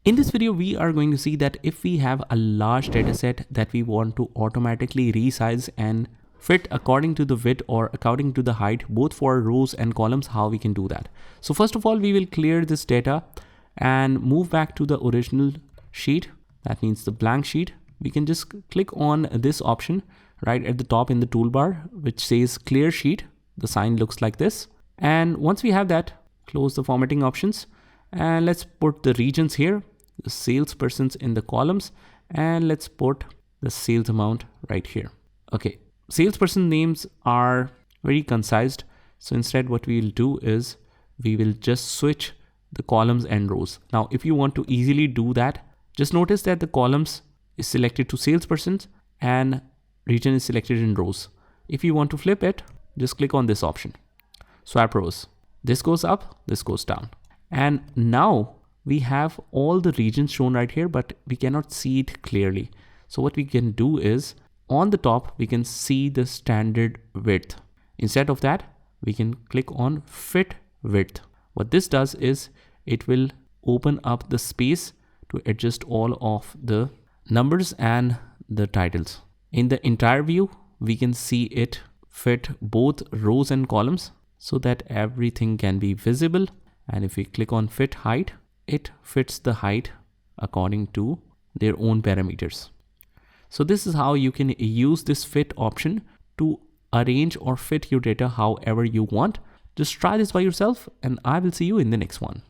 In this video, we are going to see that if we have a large data set that we want to automatically resize and fit according to the width or according to the height, both for rows and columns, how we can do that. So first of all, we will clear this data and move back to the original sheet. That means the blank sheet. We can just click on this option right at the top in the toolbar, which says clear sheet. The sign looks like this. And once we have that, close the formatting options and let's put the regions here, the salespersons in the columns, and let's put the sales amount right here. Okay, salesperson names are very concise. So instead what we'll do is we will just switch the columns and rows. Now, if you want to easily do that, just notice that the columns is selected to salespersons and region is selected in rows. If you want to flip it, just click on this option, swap rows. This goes up, this goes down. And now we have all the regions shown right here, but we cannot see it clearly. So what we can do is on the top, we can see the standard width. Instead of that, we can click on fit width. What this does is it will open up the space to adjust all of the numbers and the titles. In the entire view, we can see it fit both rows and columns so that everything can be visible. And if we click on fit height, it fits the height according to their own parameters. So this is how you can use this fit option to arrange or fit your data however you want. Just try this by yourself and I will see you in the next one.